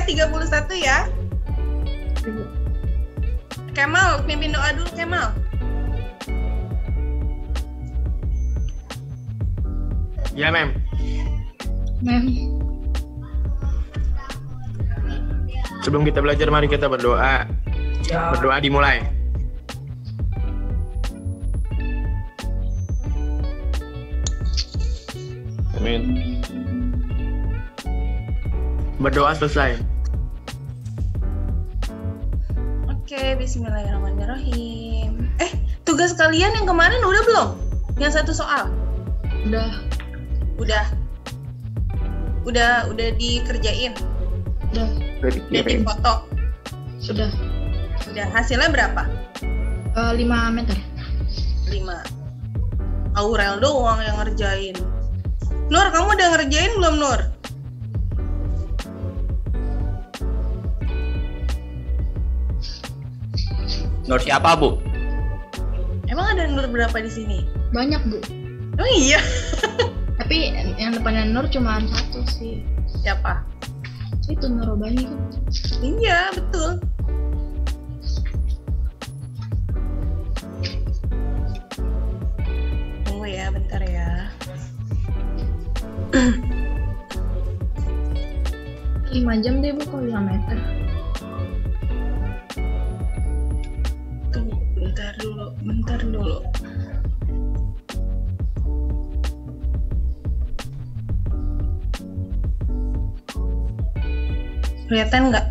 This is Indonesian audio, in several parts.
ya, 31 ya. Kemal, pimpin doa dulu Kemal. Ya, Mem. Sebelum kita belajar, mari kita berdoa. Berdoa dimulai. Amin. Berdoa selesai. Oke, bismillahirrahmanirrahim. Tugas kalian yang kemarin udah belum? Yang satu soal? Udah dikerjain? Udah difoto? Sudah. Hasilnya berapa? 5 meter. 5. Aurel doang yang ngerjain. Nur, kamu udah ngerjain belum, Nur? Nur siapa, Bu? Emang ada Nur berapa di sini? Banyak, Bu. Oh iya. Tapi yang depannya Nur cuma 1 sih. Siapa? Itu Nur Robani kan. Iya, betul. Tunggu ya, bentar ya. 5 jam deh, Bu, kalau 5 meter. Tunggu, bentar dulu. Kelihatan nggak?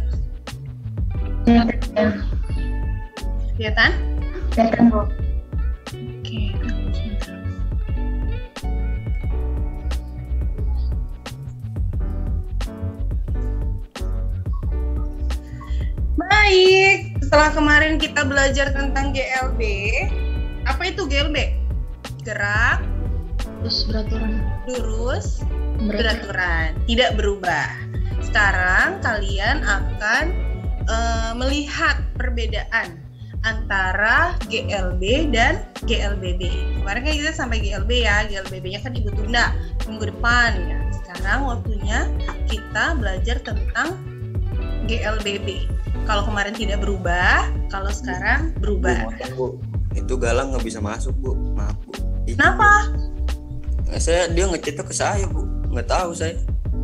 Kelihatan? Kelihatan, Bu. Oke, sebentar. Baik, setelah kemarin kita belajar tentang GLB. Apa itu GLB? Gerak, Terus beraturan. lurus, beraturan, tidak berubah. Sekarang kalian akan melihat perbedaan antara GLB dan GLBB. Kemarin kan kita sampai GLB ya, GLBB-nya kan Ibu tunda minggu depan ya. Sekarang waktunya kita belajar tentang GLBB. Kalau kemarin tidak berubah, kalau sekarang berubah. Bu, itu Galang nggak bisa masuk, Bu. Maaf, Bu. Kenapa? Dia ngechatnya ke saya, Bu. Nggak tahu saya.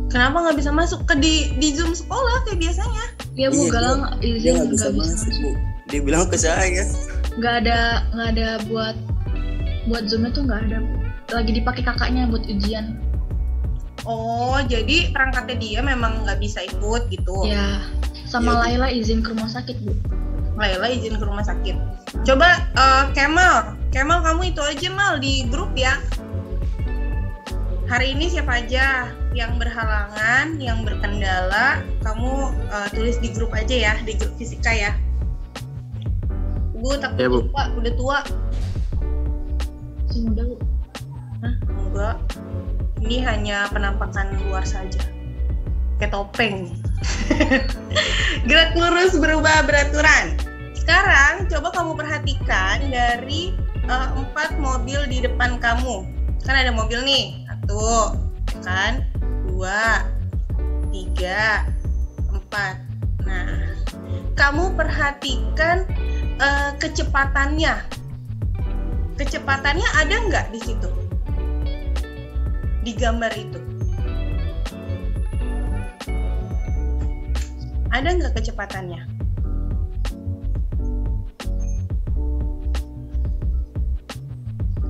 Kenapa nggak bisa masuk ke di Zoom sekolah kayak biasanya? Iya, Bu, Galang dia izin nggak bisa masuk, Bu. Dia bilang ke saya. Nggak ada buat Zoom-nya tuh nggak ada, Bu. Lagi dipakai kakaknya buat ujian. Oh, jadi perangkatnya dia memang nggak bisa ikut gitu? Ya, sama Ya, Laila izin ke rumah sakit, Bu. Laila izin ke rumah sakit. Coba Kemal kamu itu aja Mal di grup ya. Hari ini siapa aja yang berhalangan, yang berkendala, kamu tulis di grup aja ya, di grup fisika ya. Bu, takut Ya, Bu. lupa, udah tua. Si muda, Bu. Hah? Enggak. Ini hanya penampakan luar saja. Kayak topeng. Gerak lurus berubah beraturan. Sekarang coba kamu perhatikan dari 4 mobil di depan kamu. Kan ada mobil nih. 1, kan? 2, 3, 4. Nah, kamu perhatikan kecepatannya. Kecepatannya ada nggak di situ? Di gambar itu. Ada nggak kecepatannya?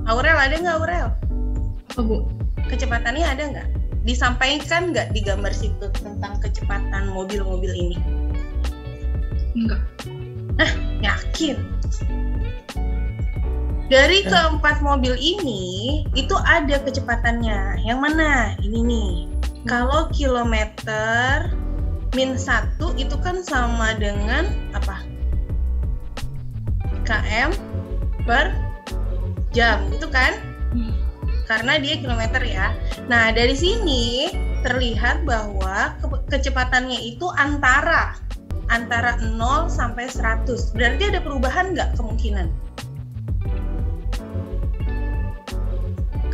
Aurel, ada nggak Aurel? Apa, Bu? Kecepatannya ada nggak? Disampaikan nggak di gambar situ tentang kecepatan mobil-mobil ini? Enggak. Yakin? Dari keempat mobil ini, itu ada kecepatannya. Yang mana? Ini nih. Kalau kilometer -1 itu kan sama dengan apa? km per jam, itu kan? Karena dia kilometer ya. Nah, dari sini terlihat bahwa kecepatannya itu antara 0 sampai 100. Berarti ada perubahan nggak kemungkinan?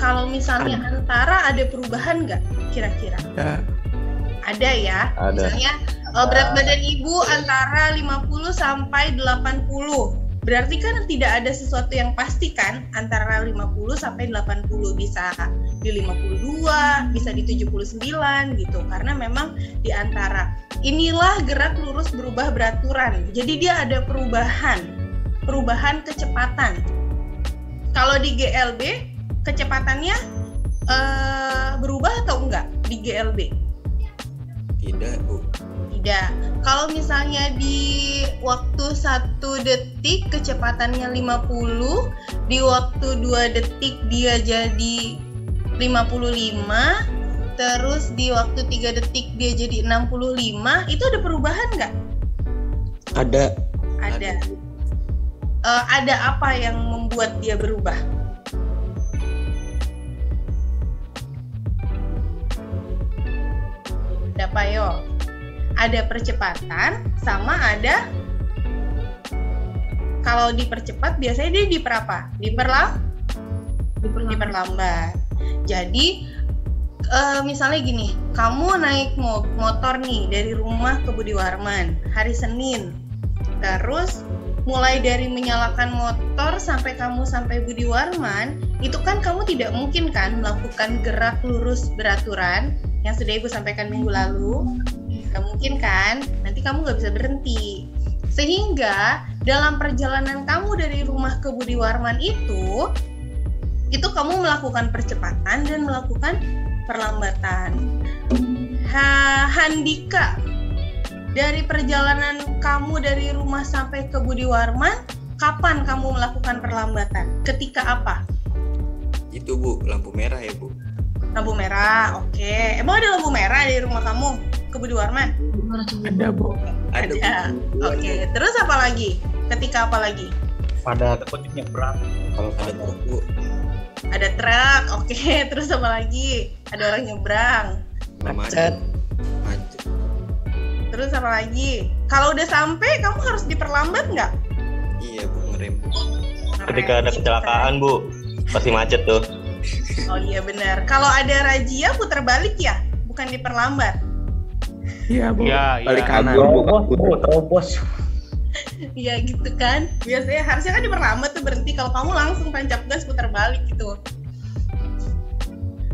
Kalau misalnya antara ada perubahan nggak kira-kira? Ya. Ada ya. Ada. Misalnya Berat badan ibu antara 50 sampai 80. Berarti kan tidak ada sesuatu yang pasti kan antara 50 sampai 80, bisa di 52, bisa di 79 gitu. Karena memang di antara inilah gerak lurus berubah beraturan. Jadi dia ada perubahan kecepatan. Kalau di GLB kecepatannya berubah atau enggak di GLB? Tidak, Bu. Tidak. Kalau misalnya di waktu 1 detik kecepatannya 50, di waktu 2 detik dia jadi 55, terus di waktu 3 detik dia jadi 65, itu ada perubahan nggak? Ada. Ada apa yang membuat dia berubah? Ada apa yo? Ada percepatan sama ada, kalau dipercepat biasanya dia diperapa? Diperlambat. Jadi misalnya gini, kamu naik motor nih dari rumah ke Budi Warman hari Senin, terus mulai dari menyalakan motor sampai kamu sampai Budi Warman, itu kan kamu tidak mungkin kan melakukan gerak lurus beraturan yang sudah Ibu sampaikan minggu lalu. Gak mungkin kan, nanti kamu gak bisa berhenti. Sehingga dalam perjalanan kamu dari rumah ke Budi Warman itu kamu melakukan percepatan dan melakukan perlambatan. Handika, dari perjalanan kamu dari rumah sampai ke Budi Warman, kapan kamu melakukan perlambatan? Ketika apa? Itu, Bu, lampu merah ya, Bu. Lampu merah, oke. Emang ada lampu merah di rumah kamu ke Budi Warman? Ada, Bu. Ada. Oke. Terus apa lagi? Ketika apa lagi? Pada takut nyebrang. Kalau Ada truk, Bu. Ada truk, oke. Terus apa lagi? Ada orang nyebrang. Macet. Terus apa lagi? Kalau udah sampai, kamu harus diperlambat nggak? Iya, Bu, ngerem, Bu. ketika ada kecelakaan, Bu, pasti macet tuh. Oh iya benar. Kalau ada razia putar balik ya, bukan diperlambat. Iya, Bu. Iya, Balik kanan. terobos. Iya gitu kan. Biasanya harusnya kan diperlambat tuh, berhenti. Kalau kamu langsung tancap gas putar balik gitu.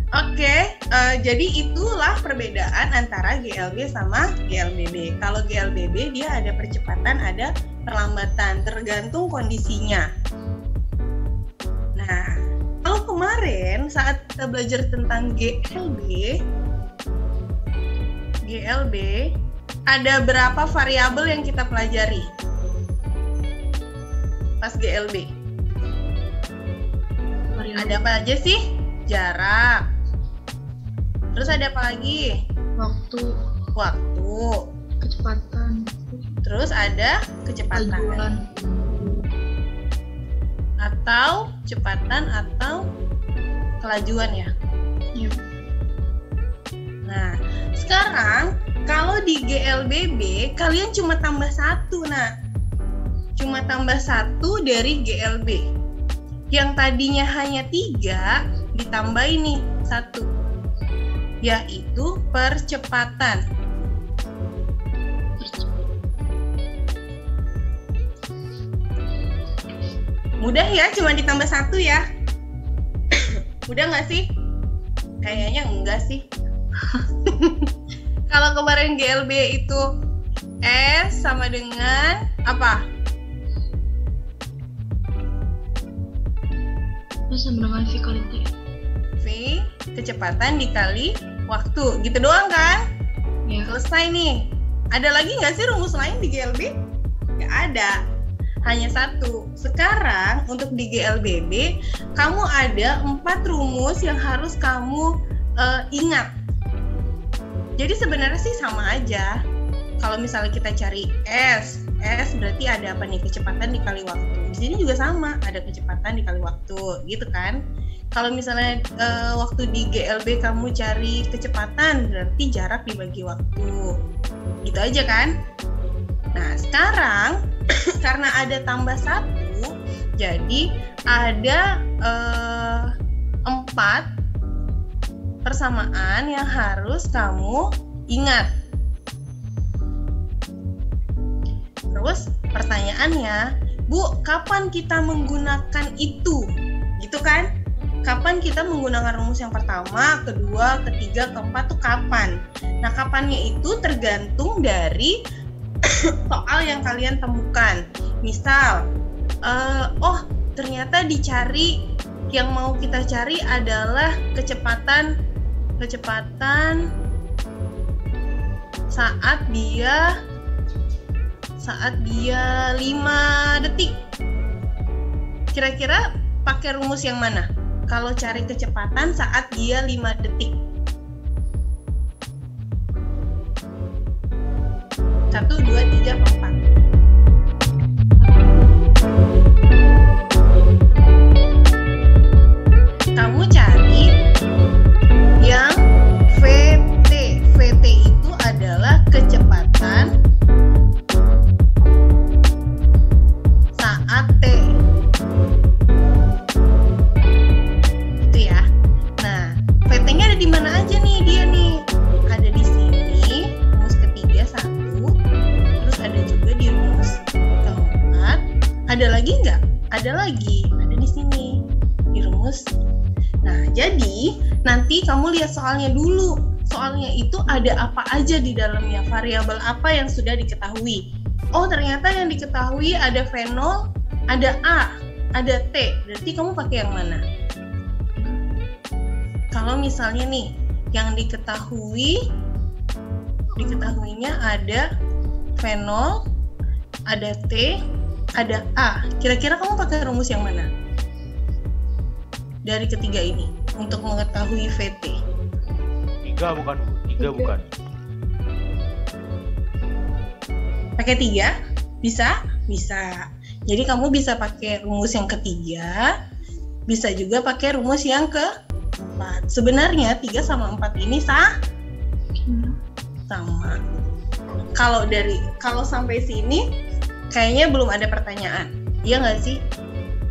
Oke, jadi itulah perbedaan antara GLB sama GLBB. Kalau GLBB dia ada percepatan, ada perlambatan, tergantung kondisinya. Nah, kalau kemarin saat kita belajar tentang GLB ada berapa variabel yang kita pelajari pas GLB? Ada apa aja sih? Jarak. Terus ada apa lagi? Waktu. Kecepatan. Terus ada kecepatan. Tujuan. Atau kecepatan atau kelajuan ya. Iya. Nah, sekarang kalau di GLBB kalian cuma tambah 1, nah. Cuma tambah 1 dari GLB. Yang tadinya hanya 3 ditambah ini 1. Yaitu percepatan. Mudah ya, cuma ditambah 1 ya. Mudah nggak sih? Kayaknya enggak sih. Kalau kemarin GLB itu S sama dengan apa? Sama dengan V kali T. V, kecepatan dikali waktu. Gitu doang kan? Ya. Selesai nih. Ada lagi nggak sih rumus lain di GLB? Nggak ada. Hanya 1. Sekarang untuk di GLBB, kamu ada 4 rumus yang harus kamu ingat. Jadi sebenarnya sih sama aja. Kalau misalnya kita cari S berarti ada apa nih? Kecepatan dikali waktu. Di sini juga sama, ada kecepatan dikali waktu, gitu kan? Kalau misalnya waktu di GLB kamu cari kecepatan, berarti jarak dibagi waktu. Gitu aja kan? Nah, sekarang karena ada tambah 1, jadi ada 4 persamaan yang harus kamu ingat. Terus pertanyaannya, Bu, kapan kita menggunakan itu? Gitu kan? Kapan kita menggunakan rumus yang pertama, kedua, ketiga, keempat tuh kapan? Nah, kapannya itu tergantung dari soal yang kalian temukan. Misal, ternyata dicari, yang mau kita cari adalah kecepatan saat dia 5 detik. Kira-kira pakai rumus yang mana? Kalau cari kecepatan saat dia 5 detik. 1, 2, 3, 4. Kamu cari yang VT. VT itu adalah kecepatan saat T. Itu ya. Nah, VT-nya ada di mana aja nih dia nih? Ada di sini, rumus ketiga 1. Terus ada juga di rumus keempat. Ada lagi nggak? Ada lagi. Ada di sini. Di rumus. Nah, jadi nanti kamu lihat soalnya dulu. Soalnya itu ada apa aja di dalamnya, variabel apa yang sudah diketahui. Oh, ternyata yang diketahui ada fenol, ada A, ada T. Berarti kamu pakai yang mana? Kalau misalnya nih, yang diketahuinya ada fenol, ada T, ada A. Kira-kira kamu pakai rumus yang mana? Dari ketiga ini untuk mengetahui VT. 3 bukan, Bu. 3 bukan. Pakai 3? Bisa? Bisa. Jadi kamu bisa pakai rumus yang ketiga, bisa juga pakai rumus yang keempat. Sebenarnya 3 sama 4 ini sama. Kalau sampai sini kayaknya belum ada pertanyaan. Iya nggak sih?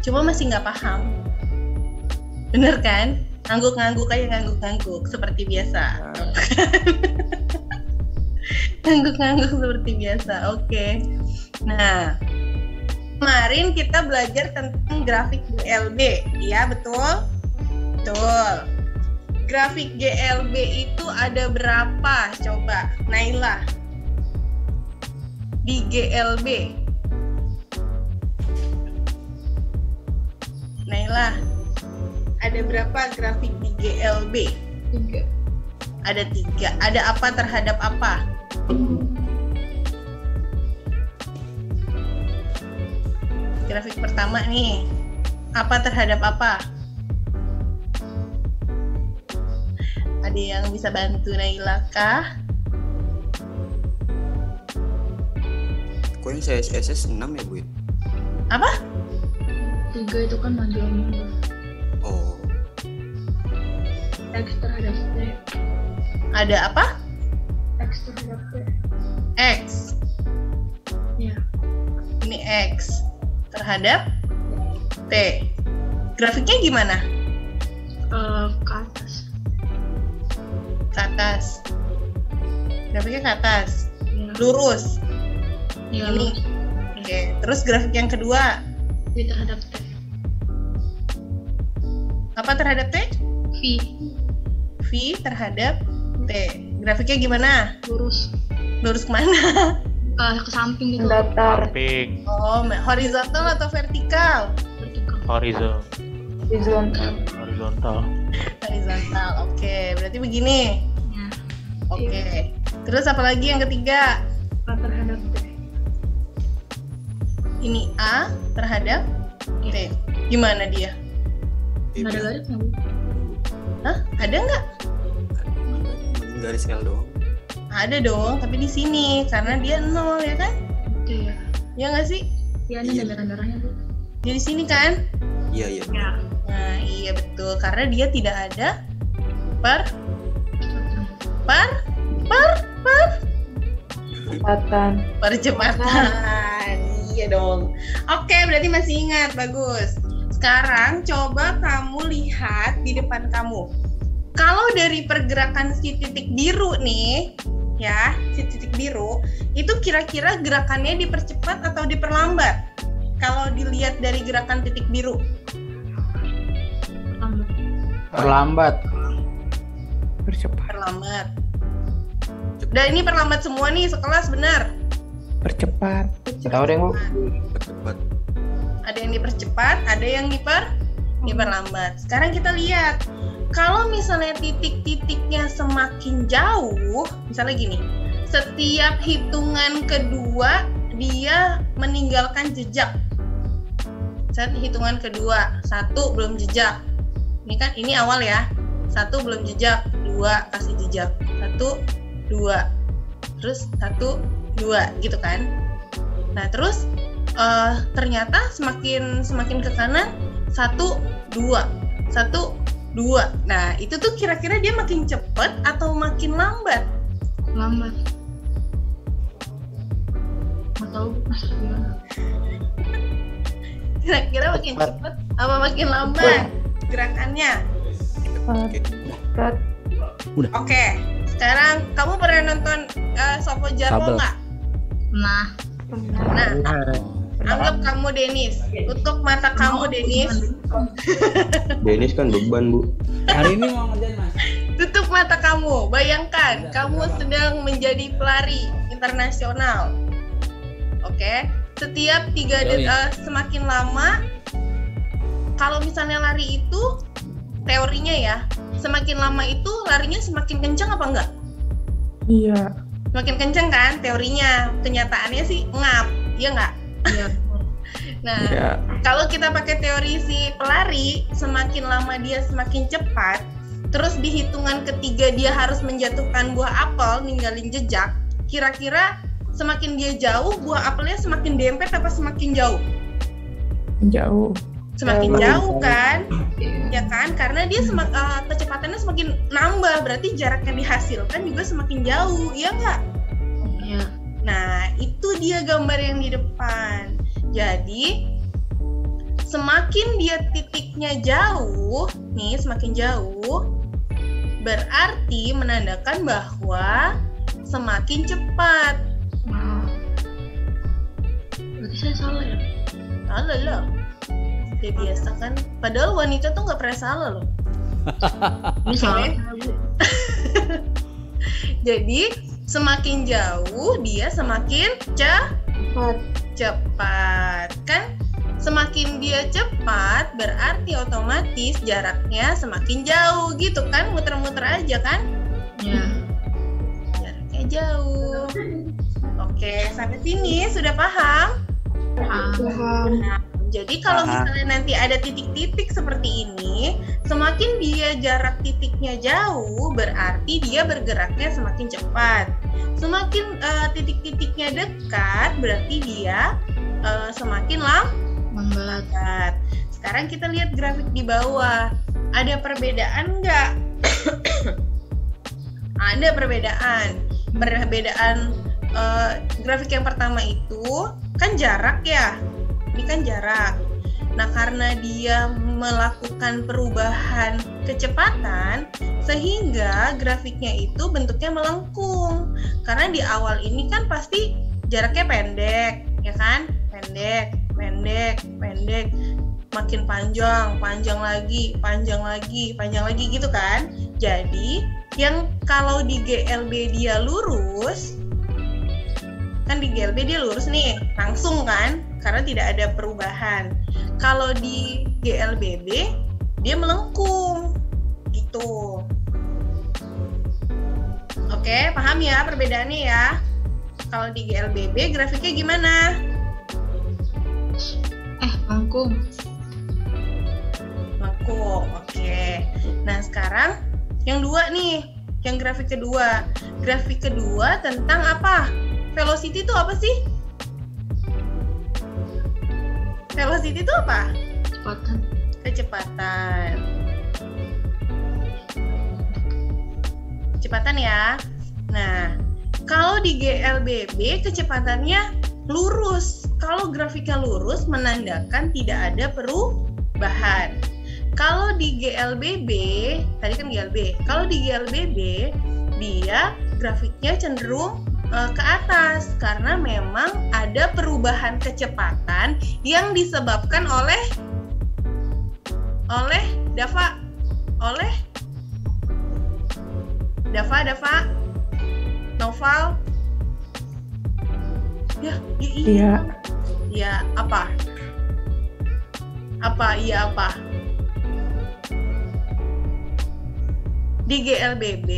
Cuma masih nggak paham. Bener kan? Ngangguk-ngangguk seperti biasa. Ngangguk-ngangguk seperti biasa. Oke. Nah, kemarin kita belajar tentang grafik GLB. Iya, betul? Betul. Grafik GLB itu ada berapa? Coba, Naila. Di GLB. Naila. Ada berapa grafik di GLB? 3. Ada 3. Ada apa terhadap apa? Grafik pertama nih. Apa terhadap apa? Ada yang bisa bantu Naila kah? Kok yang saya SS 6 ya, Bu? Apa? 3 itu kan majuannya. Oh. X terhadap T. Ada apa? X terhadap T. X. Ya. Ini X terhadap T. Grafiknya gimana? Ke atas. Ke atas. Grafiknya ke atas. Ya. Lurus. Ya, Ini. Oke. Terus grafik yang kedua. V terhadap T. Apa terhadap T? V. V terhadap T. Grafiknya gimana? Lurus. Lurus kemana? Ke samping gitu. Samping, Oh, horizontal atau vertikal? Vertikal. horizontal. Horizontal. Oke, berarti begini. Ya. Oke. Terus apa lagi yang ketiga? A terhadap T. Ini A terhadap T. Gimana dia? Nggak ada garisnya, Bu. Hah? Ada nggak? Garis L doang. Ada dong, tapi di sini karena dia 0 ya kan? Itu ya. Ya nggak sih? Ya, ini Iya. ada merah-merahnya, Bu. Dia di sini kan? Iya. Ya. Nah, iya betul. Karena dia tidak ada percepatan. Iya dong. Oke, berarti masih ingat. Bagus. Sekarang coba kamu lihat di depan kamu. Kalau dari pergerakan si titik biru nih, ya, si titik biru, itu kira-kira gerakannya dipercepat atau diperlambat? Kalau dilihat dari gerakan titik biru. Perlambat. Perlambat. Dan ini perlambat semua nih sekelas, benar? Percepat. Tahu deh, Bu. Cepat. Ada yang dipercepat, ada yang diperlambat. Sekarang kita lihat, kalau misalnya titik-titiknya semakin jauh, misalnya gini, setiap hitungan kedua dia meninggalkan jejak. Saat hitungan kedua, 1 belum jejak. Ini awal ya. 1 belum jejak, 2 kasih jejak. 1, 2. Terus 1, 2 gitu kan. Nah, terus ternyata semakin ke kanan 1, 2. 1, 2. Nah, itu tuh kira-kira dia makin cepat atau makin lambat? Lambat. Nggak tahu Mas gimana. Kira-kira makin cepat apa makin lambat gerakannya? Oke, sekarang kamu pernah nonton Sopo Jarwo nggak? Nah, Anggap kamu Denis. Tutup mata kamu Denis. Denis kan beban, Bu. Hari ini mau ngerjain, Mas. Tutup mata kamu. Bayangkan kamu sedang menjadi pelari internasional. Oke. Setiap 3 semakin lama, kalau misalnya lari itu teorinya ya, semakin lama itu larinya semakin kencang apa enggak? Iya. Semakin kencang kan teorinya, kenyataannya sih ngap, iya nggak? Iya. Nah, Iya. kalau kita pakai teori si pelari, semakin lama dia semakin cepat, terus di hitungan ketiga dia harus menjatuhkan buah apel, ninggalin jejak, kira-kira semakin dia jauh, buah apelnya semakin dempet apa semakin jauh? Jauh. Semakin jauh kan? Ya kan? Karena dia kecepatannya semakin nambah, berarti jarak yang dihasilkan juga semakin jauh, iya nggak? iya. Nah, itu dia gambar yang di depan. Jadi, semakin dia titiknya jauh, nih semakin jauh, berarti menandakan bahwa semakin cepat. Berarti saya salah ya? Salah loh. Udah biasa kan. Padahal wanita tuh nggak pernah salah loh. Ini salah. Jadi, semakin jauh dia semakin cepat kan? Semakin dia cepat berarti otomatis jaraknya semakin jauh gitu kan? Muter-muter aja kan? Ya. Jaraknya jauh. Oke, sampai sini sudah paham? Nah, jadi kalau misalnya nanti ada titik-titik seperti ini, semakin dia jarak titiknya jauh, berarti dia bergeraknya semakin cepat. Semakin titik-titiknya dekat, berarti dia semakin lambat. Sekarang kita lihat grafik di bawah. Ada perbedaan nggak? Ada perbedaan. Grafik yang pertama itu kan jarak ya. Ini kan jarak. Nah, karena dia melakukan perubahan kecepatan, sehingga grafiknya itu bentuknya melengkung. Karena di awal ini kan pasti jaraknya pendek, ya kan? Pendek, makin panjang lagi gitu kan? Jadi, yang kalau di GLB dia lurus, kan di GLB dia lurus nih, langsung kan? Karena tidak ada perubahan. Kalau di GLBB dia melengkung gitu. Oke, paham ya perbedaannya ya? Kalau di GLBB grafiknya gimana? Melengkung. Melengkung, oke. Nah, sekarang yang dua nih, yang grafik kedua. Grafik kedua tentang apa? Velocity itu apa sih? Velocity itu apa? Kecepatan ya. Nah, kalau di GLBB kecepatannya lurus. Kalau grafiknya lurus menandakan tidak ada perubahan. Kalau di GLBB, tadi kan GLB. Kalau di GLBB dia grafiknya cenderung ke atas karena memang ada perubahan kecepatan yang disebabkan oleh Dava Noval. Iya. Ya, apa? Di GLBB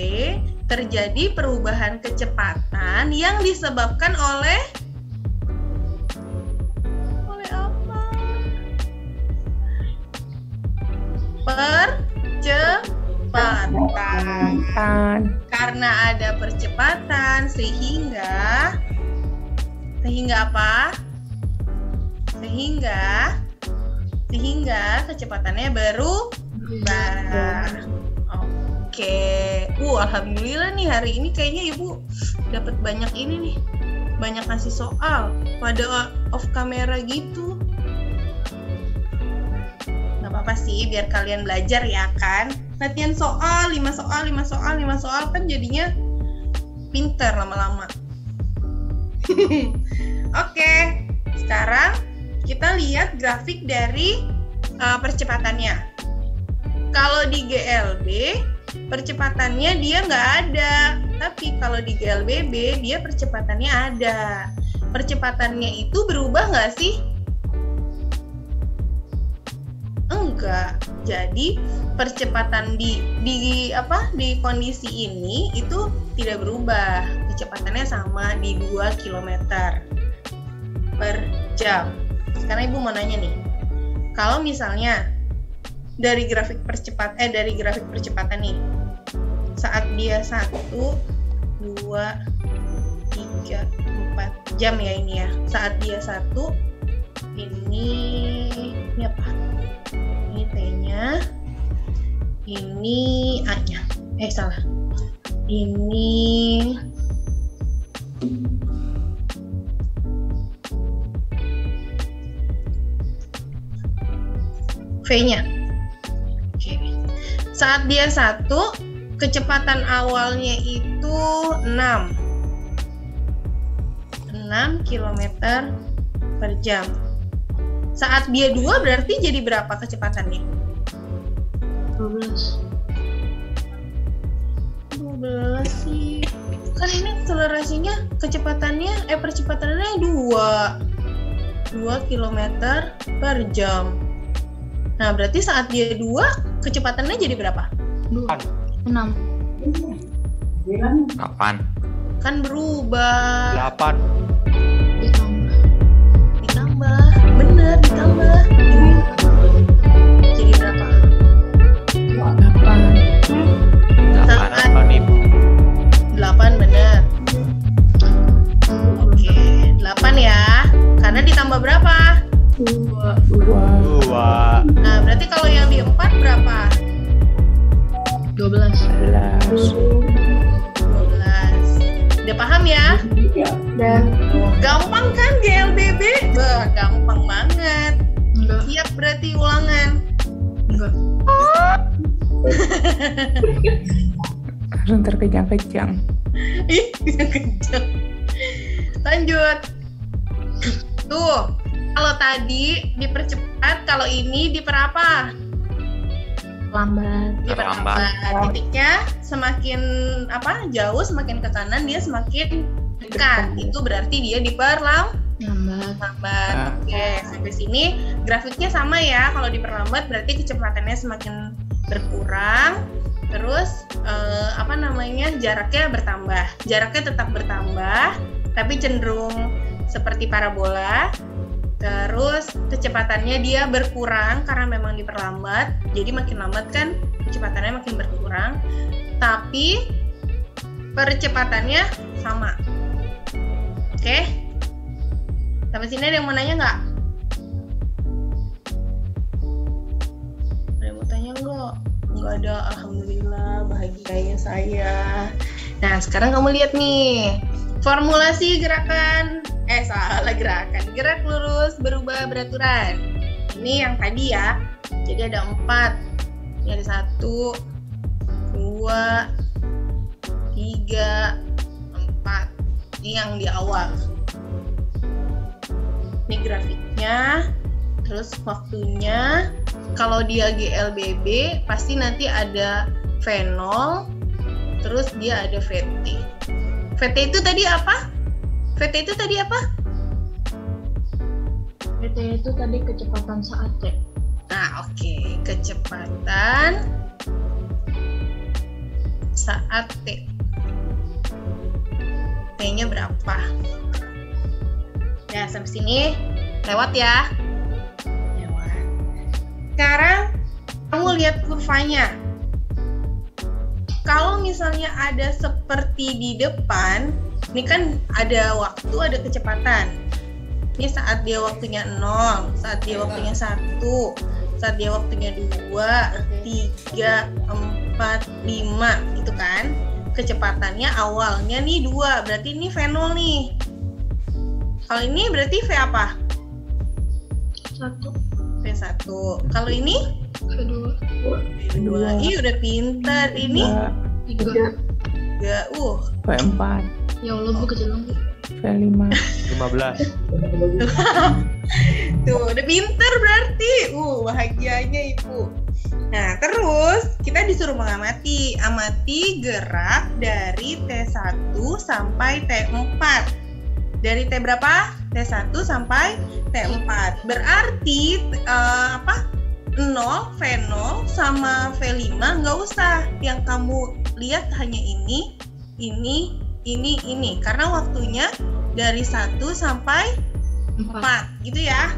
terjadi perubahan kecepatan yang disebabkan oleh apa? Percepatan. Karena ada percepatan sehingga apa? Sehingga kecepatannya berubah. Oke. Alhamdulillah nih hari ini kayaknya Ibu dapat banyak ini nih. Banyak kasih soal pada off kamera gitu. Gak apa-apa sih biar kalian belajar ya kan. Latihan soal, 5 soal kan jadinya pinter lama-lama. Oke, sekarang kita lihat grafik dari percepatannya. Kalau di GLB percepatannya dia nggak ada, tapi kalau di GLBB dia percepatannya ada. Percepatannya itu berubah nggak sih? Enggak. Jadi percepatan di kondisi ini itu tidak berubah. Kecepatannya sama di 2 km per jam. Sekarang Ibu mau nanya nih. Kalau misalnya dari grafik percepatan nih, saat dia 1, 2, 3, 4 jam ya ini ya. Saat dia 1, ini apa? Ini T-nya, ini A-nya. Salah. Ini V-nya. Oke. Saat dia 1, kecepatan awalnya itu 6 km per jam. Saat dia 2 berarti jadi berapa kecepatannya? 12 sih. Kan ini akselerasinya percepatannya 2 km per jam. Nah, berarti saat dia 2, kecepatannya jadi berapa? 6 8. Kan berubah. 8. Ditambah. Bener, ditambah. Jadi berapa? 8 Ibu. 8 bener. Oke, 8 ya. Karena ditambah berapa? 2. Nah, berarti kalau yang di 4 berapa? 12 Udah paham ya? dan Gampang kan GLBB? Gampang banget. enggak Siap berarti ulangan. Langsung terkejang-kejang. Ih, kenceng. Lanjut. Tuh, kalau tadi dipercepat, kalau ini diperapa? lambat Diperlambat. Titiknya semakin jauh, semakin ke kanan dia semakin dekat. Itu berarti dia diperlambat. Oke, sampai sini grafiknya sama ya. Kalau diperlambat berarti kecepatannya semakin berkurang. Terus jaraknya bertambah. Jaraknya tetap bertambah, tapi cenderung seperti parabola. Terus kecepatannya dia berkurang karena memang diperlambat. Jadi makin lambat kan kecepatannya makin berkurang. Tapi percepatannya sama. Oke? Sampai sini ada yang mau nanya nggak? Ada yang mau tanya nggak? Nggak ada, alhamdulillah, bahagianya saya. Nah, sekarang kamu lihat nih. Formulasi gerakan, gerak lurus berubah beraturan. Ini yang tadi ya. Jadi ada 4. Ini ada 1, 2, 3, 4. Ini yang di awal. Ini grafiknya, terus waktunya. Kalau dia GLBB pasti nanti ada fenol, terus dia ada VT. VT itu tadi apa? VT itu tadi apa? PT itu tadi kecepatan saat T. Nah, oke. Kecepatan saat T. T-nya berapa? Ya, sampai sini lewat ya. Lewat. Sekarang kamu lihat kurvanya. Kalau misalnya ada seperti di depan, ini kan ada waktu, ada kecepatan. Ini saat dia waktunya 0, saat dia waktunya 1, saat dia waktunya 2, 3, 4, 5, gitu kan. Kecepatannya awalnya nih 2, berarti ini V0 nih. Kalau ini berarti V apa? 1. V1. Kalau ini? V2. V2. Ih, udah pintar. Ini? 3. 3. V4, Ya Allah, Bu, kecil banget. V5, 15. Tuh, udah pintar berarti. Bahagianya Ibu. Nah, terus kita disuruh mengamati. Amati gerak dari T1 sampai T4. Dari T berapa? T1 sampai T4. Berarti 0, V0 sama V5 nggak usah. Yang kamu lihat hanya ini. Karena waktunya dari 1 sampai 4 gitu ya.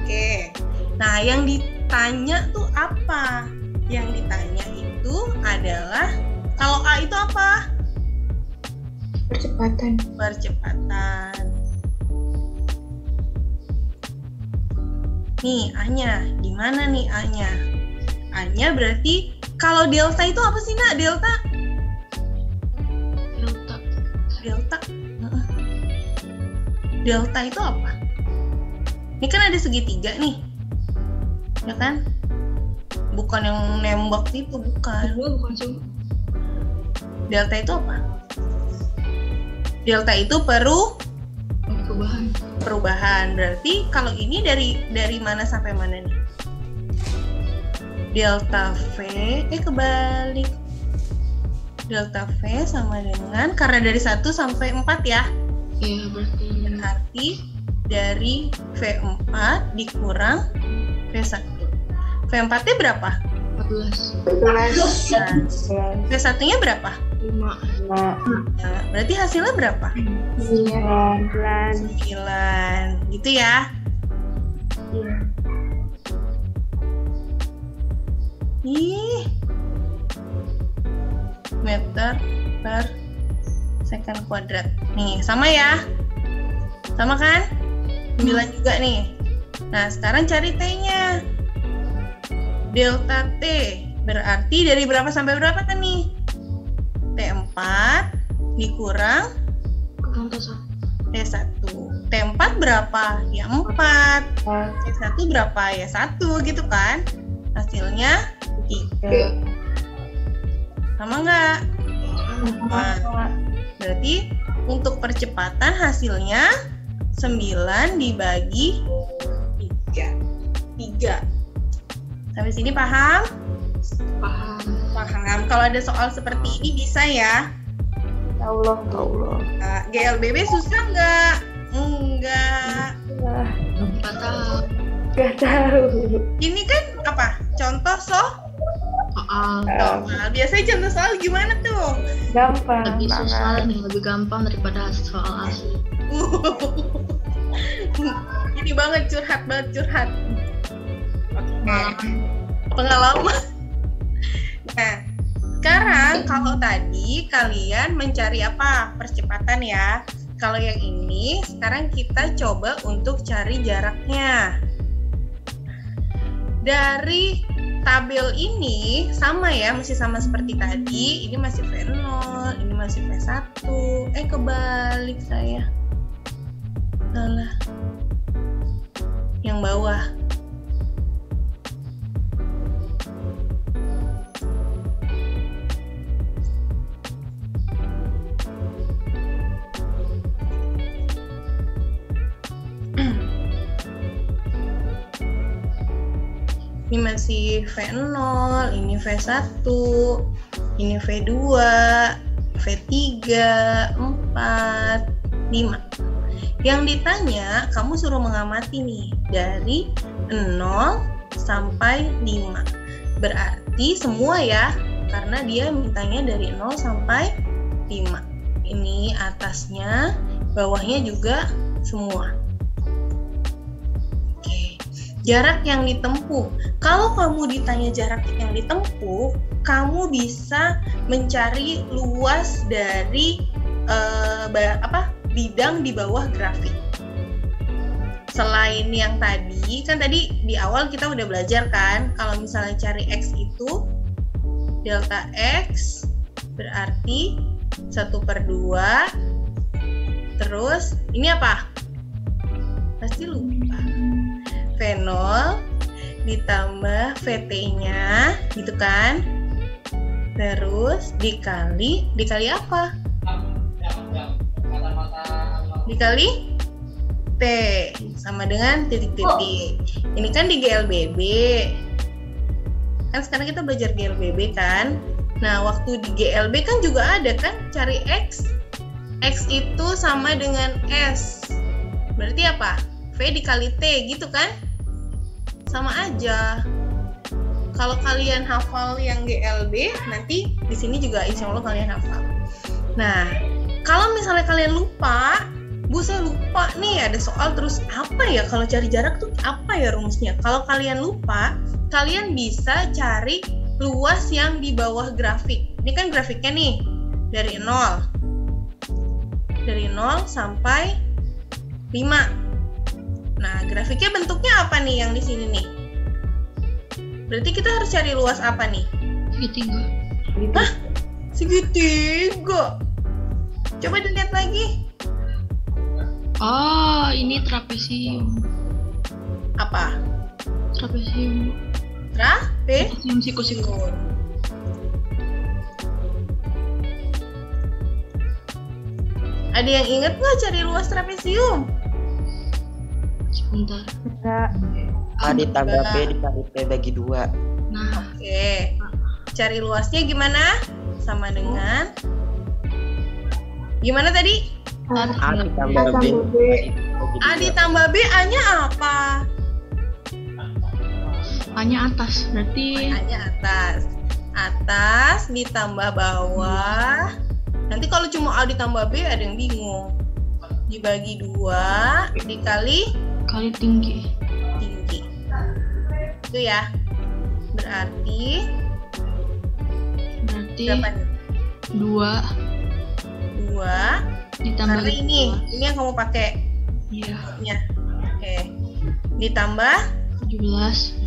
Oke. Nah, yang ditanya tuh apa? Yang ditanya itu adalah, kalau A itu apa? Percepatan. Nih A-nya, gimana nih A-nya? A-nya berarti, kalau delta itu apa sih, Nak? Delta. Delta itu apa? Ini kan ada segitiga nih, ya kan? Bukan yang nembak itu, bukan. Delta itu apa? Delta itu perubahan. Berarti kalau ini dari mana sampai mana nih? Delta V, kebalik. Delta V sama dengan, karena dari 1 sampai 4 ya? Iya, berarti dari V4 dikurang V1. V4-nya berapa? 14. V1-nya berapa? 5. Nah, berarti hasilnya berapa? 9. Gitu ya? Iya. Meter per second kuadrat. Nih, sama ya? Sama kan? 9 juga nih. Nah, sekarang cari T-nya. Delta T berarti dari berapa sampai berapa kan nih? T4 dikurang T1. T4 berapa? Ya 4. T1 berapa? Ya 1 gitu kan? Hasilnya 3. Sama nggak? Nah, berarti untuk percepatan hasilnya 9 dibagi 3. Sampai sini paham? Paham. Kalau ada soal seperti ini bisa ya? Allah. GLBB susah nggak? Nggak tahu. Ini kan apa? Contoh soal. Biasanya contoh soal gimana tuh? Gampang. Lebih susah nih, lebih gampang daripada soal asli. Ini banget curhat. Pengalaman. Nah, sekarang kalau tadi kalian mencari apa? Percepatan ya. Kalau yang ini, sekarang kita coba untuk cari jaraknya. Dari tabel ini sama ya, masih sama seperti tadi. Ini masih V0, ini masih V1. Kebalik saya. Salah. Yang bawah. Ini masih V0, ini V1, ini V2, V3, 4, 5. Yang ditanya, kamu suruh mengamati nih dari 0 sampai 5. Berarti semua ya, karena dia mintanya dari 0 sampai 5. Ini atasnya, bawahnya juga semua. Oke. Jarak yang ditempuh. Kalau kamu ditanya jarak yang ditempuh, kamu bisa mencari luas dari bidang di bawah grafik. Selain yang tadi, kan tadi di awal kita udah belajar kan, kalau misalnya cari X itu delta X berarti 1/2, terus ini apa? Pasti lupa. V0 ditambah VT-nya gitu kan, terus dikali apa? Dikali T sama dengan titik-titik. Ini kan di GLBB kan, sekarang kita belajar GLBB kan. Nah waktu di GLB kan juga ada kan cari X itu sama dengan S, berarti apa? V dikali T gitu kan, sama aja. Kalau kalian hafal yang GLB, nanti di sini juga insya Allah kalian hafal. Nah, kalau misalnya kalian lupa, Bu saya lupa nih ada soal terus apa ya kalau cari jarak tuh apa ya rumusnya? Kalau kalian lupa, kalian bisa cari luas yang di bawah grafik. Ini kan grafiknya nih dari 0. Dari 0 sampai 5. Nah, grafiknya bentuknya apa nih yang di sini nih? Berarti kita harus cari luas apa nih? Segitiga. Hah? Segitiga. Coba dilihat lagi. Oh, ini trapesium. Apa? Trapesium. Trapesium. Siku-siku. Ada yang ingat nggak cari luas trapesium? Sebentar. Enggak. A ditambah B dikali P bagi 2. Nah, Oke. Cari luasnya gimana? Sama dengan gimana tadi? A ditambah B A ditambah B, A-nya apa? A-nya atas, berarti A-nya atas. Atas ditambah bawah. Nanti kalau cuma A ditambah B ada yang bingung. Dibagi 2 dikali kali tinggi. Itu ya. Berarti berapa nih? 2 ditambah karena ini yang kamu pakai. Iya. Ya. Oke. Ditambah 17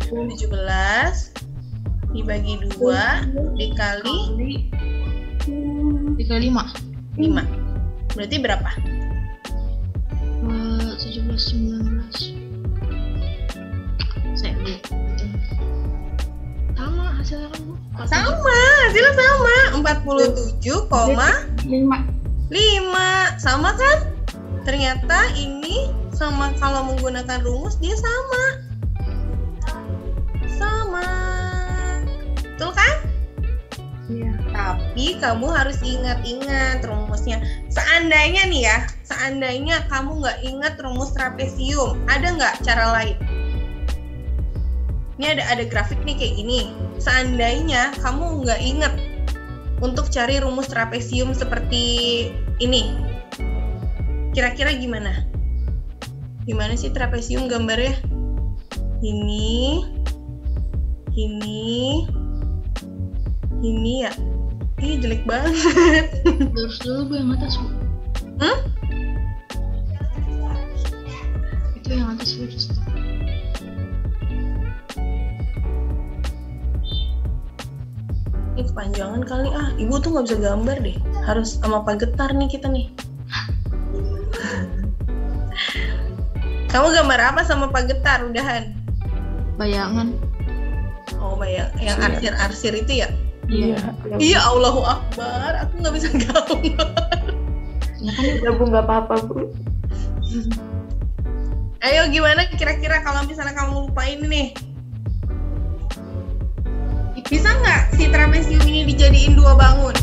dibagi 2 dikali 5. Berarti berapa? 17, 19. Saya lupa. Sama hasilnya kan, Bu? Sama, hasilnya sama. 47,5. Sama kan? Ternyata ini sama, kalau menggunakan rumus dia sama. Betul kan? Iya. Tapi kamu harus ingat-ingat rumusnya. Seandainya nih ya, seandainya kamu nggak ingat rumus trapesium, ada nggak cara lain? Ini ada grafik nih kayak gini. Seandainya kamu nggak ingat untuk cari rumus trapesium seperti ini, kira-kira gimana? Gimana sih trapesium gambarnya? Ini ya. Ini jelek banget. Lurus dulu, Bu, yang atas, Bu. Itu yang atas lurus. Ini kepanjangan kali Ibu tuh nggak bisa gambar deh. Harus sama Pak Getar nih kita nih. Kamu gambar apa sama Pak Getar udahan? Bayangan. Oh, bayang yang arsir-arsir itu ya? Iya. Iya, Allahu Akbar, aku nggak bisa gambar. Ya kan, Udah Bu, nggak apa-apa Bu. Ayo gimana kira-kira kalau misalnya kamu lupa ini nih? Bisa nggak si trapesium ini dijadiin 2 bangun?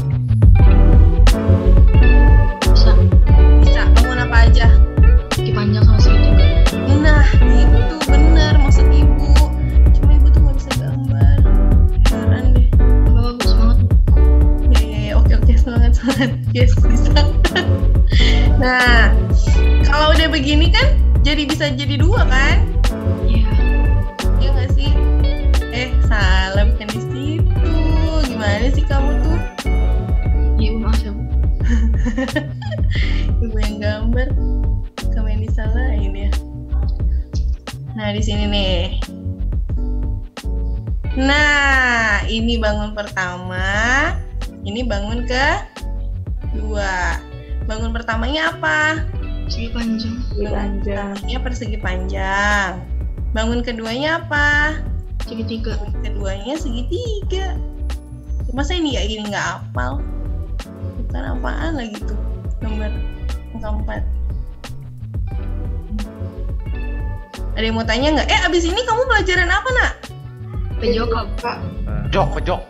Bisa. Bangun apa aja? Segi panjang sama segitiga. Nah, itu bener maksud ibu. Cuma ibu tuh nggak bisa gambar. Heran deh. Bagus banget. Ya, oke, semangat. Yes, bisa. Nah, kalau udah begini kan, jadi bisa jadi 2 kan? Iya. Iya nggak sih? Salah, bukan di situ. Gimana sih kamu tuh? Ibu maaf ya, Bu. Ibu yang gambar, kamu yang disalahin ya. Nah, di sini nih. Nah, ini bangun pertama, ini bangun kedua. Bangun pertamanya apa? Segi panjang. Pertamanya persegi panjang. Bangun keduanya apa? Segitiga. Keduanya segitiga. Masa ini ya gini nggak hafal? Bukan apaan lagi tuh gambar yang keempat. Ada yang mau tanya nggak? Abis ini kamu pelajaran apa nak? PJOK. Pejok.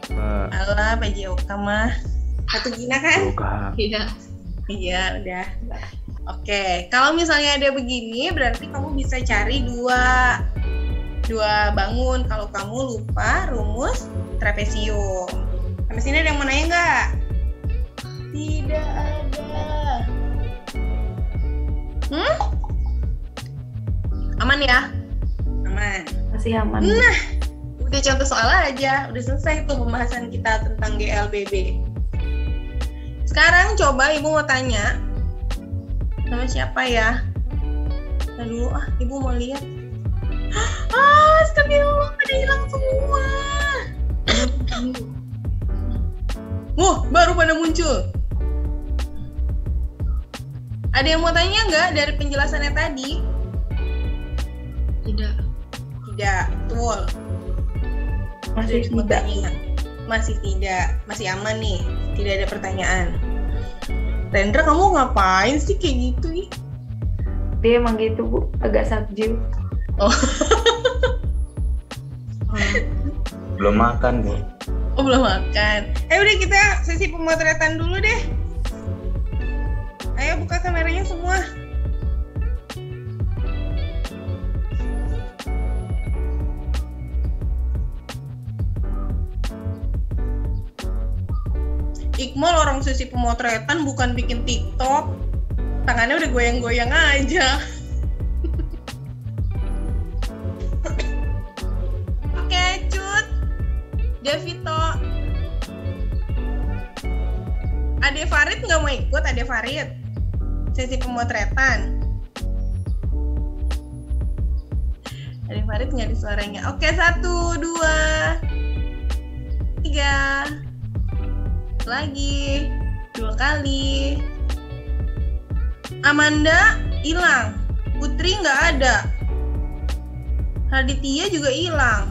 Alah, PJOK mah satu gina kan? Iya. Iya, udah. Oke, kalau misalnya ada begini, berarti kamu bisa cari dua bangun kalau kamu lupa rumus trapesium. Sampai sini ada yang mau nanya nggak? Tidak ada. Aman ya? Aman. Masih aman. Nah, udah contoh soal aja. Udah selesai tuh pembahasan kita tentang GLBB. Sekarang coba ibu mau tanya sama siapa ya? Nah dulu ibu mau lihat. Astagfirullah, pada hilang semua. Baru pada muncul. Ada yang mau tanya nggak dari penjelasannya tadi? Tidak. Betul. Masih tidak. Masih tidak. Masih aman nih. Tidak ada pertanyaan. Rendra, kamu ngapain sih kayak gitu? Dia emang gitu, Bu. Agak sakjil. Oh. Belum makan, Bu. Oh, belum makan. Udah kita sesi pemotretan dulu deh. Ayo buka kameranya semua. Iqmal orang sesi pemotretan bukan bikin TikTok. Tangannya udah goyang-goyang aja. Oke, Cut. Devito. Ade Farid nggak mau ikut, Ade Farid? Sesi pemotretan. Ade Farid nggak ada suaranya. Oke, 1, 2, 3. Lagi 2 kali. Amanda hilang, Putri nggak ada, Raditya juga hilang.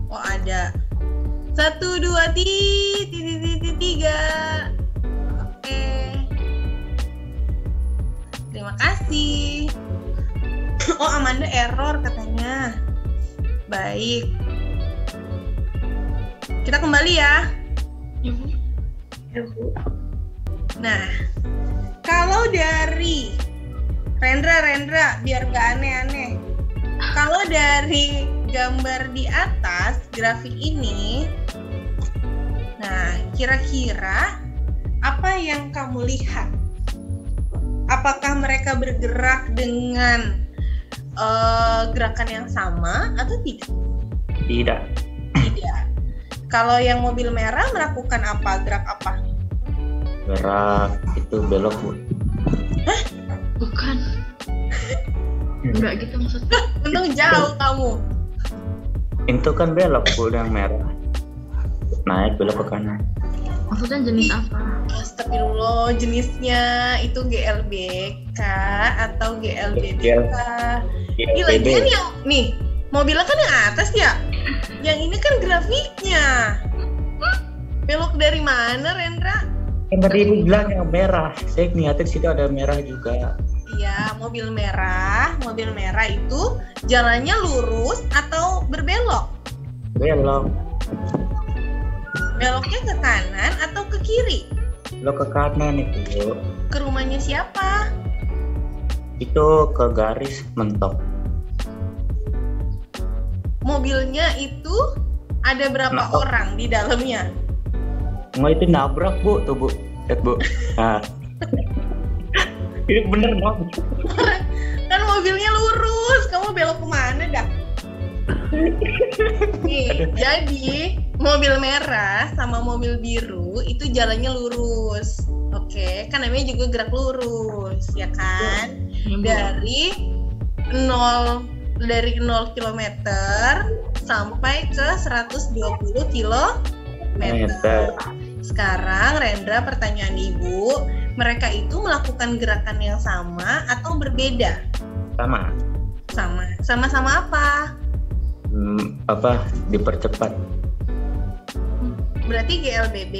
Oh ada. 1, 2, 3. Oke. Terima kasih. Oh Amanda error katanya. Baik. Kita kembali ya. Nah, kalau dari Rendra, biar nggak aneh-aneh. Kalau dari gambar di atas grafik ini, nah kira-kira apa yang kamu lihat? Apakah mereka bergerak dengan gerakan yang sama atau tidak? Tidak. Kalau yang mobil merah melakukan apa? Gerak apa? Gerak itu belok, Bu. Hah? Bukan. Enggak gitu maksudnya. Untung jauh kamu. Itu kan belok, Bu, yang merah. Naik belok ke kanan. Maksudnya jenis apa? Astagfirullah, jenisnya itu GLBK atau GLBDK. Lagian yang nih, mobilnya kan yang atas ya? Yang ini kan grafiknya. Belok dari mana, Rendra? Kan tadi Ibu bilang yang merah. Saya ngeliatin situ ada merah juga. Iya, mobil merah. Mobil merah itu jalannya lurus atau berbelok? Belok. Beloknya ke kanan atau ke kiri? Lo ke kanan itu. Ke rumahnya siapa? Itu ke garis mentok. Mobilnya itu ada berapa Mentok. orang di dalamnya? Nggak, itu nabrak Bu, tuh Bu. Lihat Bu. Nah. Ini bener dong. Kan mobilnya lurus, kamu belok kemana dah? Nih, jadi mobil merah sama mobil biru itu jalannya lurus. Oke, kan namanya juga gerak lurus, ya kan? Dari 0 km sampai ke 120 km. Sekarang Rendra, pertanyaan Ibu, mereka itu melakukan gerakan yang sama atau berbeda? Sama. Sama-sama apa? Dipercepat. Berarti GLBB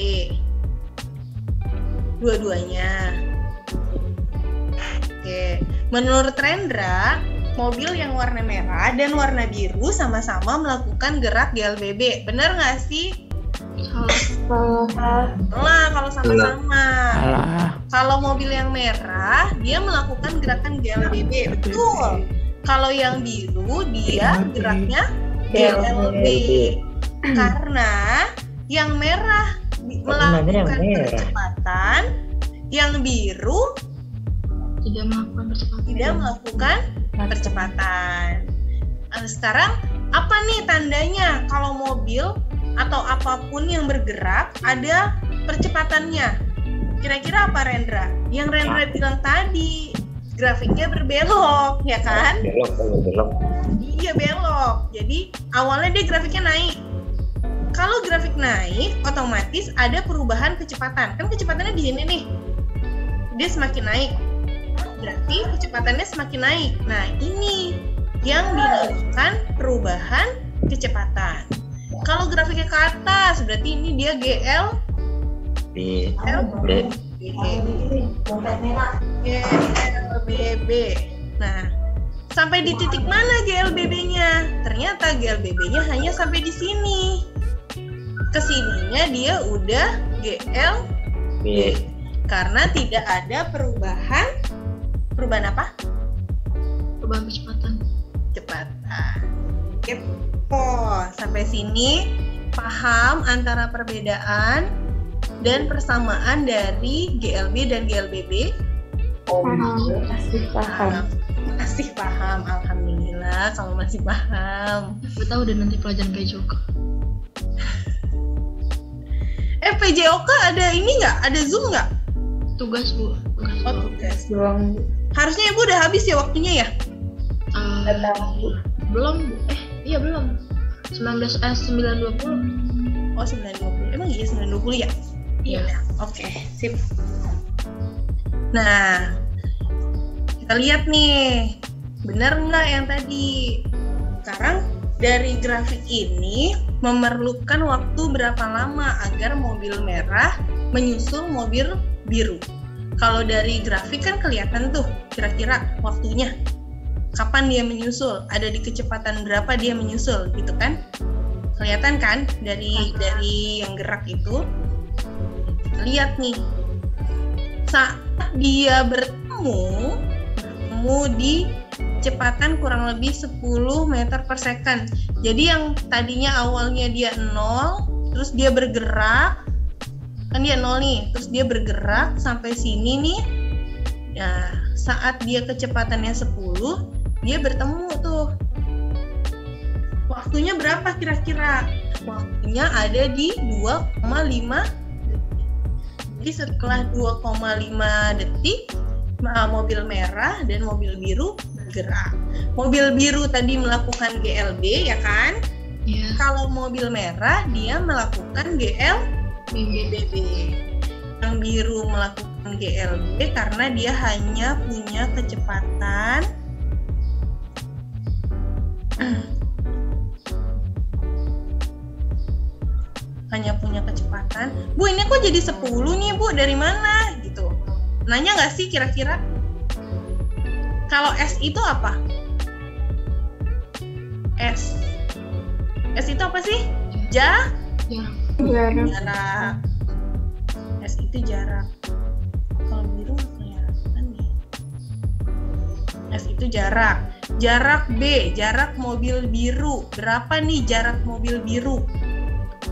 dua-duanya. Oke, menurut Rendra, mobil yang warna merah dan warna biru sama-sama melakukan gerak GLBB. Bener nggak sih? Lah, kalau sama-sama. Kalau mobil yang merah, dia melakukan gerakan GLBB. Betul. Kalau yang biru, dia geraknya GLB. Karena yang merah melakukan percepatan, yang biru tidak melakukan percepatan. Sekarang apa nih tandanya kalau mobil atau apapun yang bergerak ada percepatannya? Kira-kira apa, Rendra? Yang Rendra bilang tadi, grafiknya berbelok, ya kan? Belok. Iya, belok. Jadi awalnya dia grafiknya naik. Kalau grafik naik, otomatis ada perubahan kecepatan. Kan kecepatannya di sini nih. Dia semakin naik. Berarti kecepatannya semakin naik. Nah, ini yang dinamakan perubahan kecepatan. Kalau grafiknya ke atas, berarti ini dia GLBB. Nah, sampai di titik mana GLBB-nya? Ternyata GLBB-nya hanya sampai di sini. Kesininya dia udah GLB. Karena tidak ada perubahan apa? Perubahan Kecepatan. Sampai sini paham antara perbedaan dan persamaan dari GLB dan GLBB? Masih paham. Alhamdulillah kalau masih paham. Gue tahu udah nanti pelajaran PJOK. PJOK ada ini nggak? Ada Zoom nggak? Tugas Bu. Tugas. Doang. Harusnya Ibu udah habis ya waktunya ya? Belum Bu. Iya belum. 9:20. Oh 9:20. Emang iya 9:20 ya? Iya. Oke, sip. Nah, kita lihat nih, benar nggak yang tadi? Sekarang dari grafik ini memerlukan waktu berapa lama agar mobil merah menyusul mobil biru? Kalau dari grafik kan kelihatan tuh kira-kira waktunya. Kapan dia menyusul? Ada di kecepatan berapa dia menyusul, gitu kan? Kelihatan kan dari yang gerak itu? Lihat nih, saat dia bertemu di kecepatan kurang lebih 10 meter per second. Jadi yang tadinya awalnya dia 0, terus dia bergerak, kan dia 0 nih, terus dia bergerak sampai sini nih. Ya, saat dia kecepatannya 10, dia bertemu tuh. Waktunya berapa kira-kira? Waktunya ada di 2,5 detik. Jadi setelah 2,5 detik, mobil merah dan mobil biru bergerak. Mobil biru tadi melakukan GLB, ya kan? Iya. Kalau mobil merah, dia melakukan GLBB. Yang biru melakukan GLB karena dia hanya punya kecepatan Bu, ini kok jadi 10 nih Bu, dari mana? Gitu. Nanya nggak sih kira-kira? Kalau S itu apa? S itu apa sih? Jarak. Jarak. S itu jarak. Kalau biru kelihatan nih. S itu jarak. Jarak B, jarak mobil biru. Berapa nih jarak mobil biru?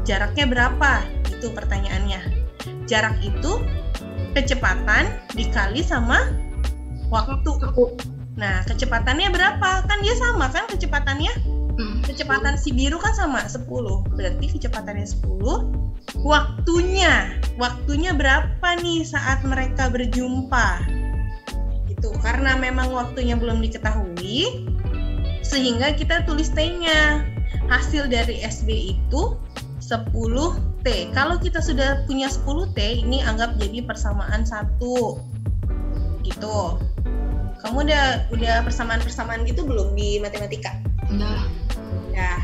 Jaraknya berapa? Itu pertanyaannya. Jarak itu kecepatan dikali sama waktu. Nah, kecepatannya berapa? Kan dia sama kan kecepatannya? Kecepatan si biru kan sama 10. Berarti kecepatannya 10. Waktunya berapa nih saat mereka berjumpa? Gitu. Karena memang waktunya belum diketahui, sehingga kita tulis T-nya. Hasil dari SB itu 10T. Kalau kita sudah punya 10T, ini anggap jadi persamaan 1. Gitu. Kamu udah persamaan-persamaan gitu belum di matematika? Udah. Ya.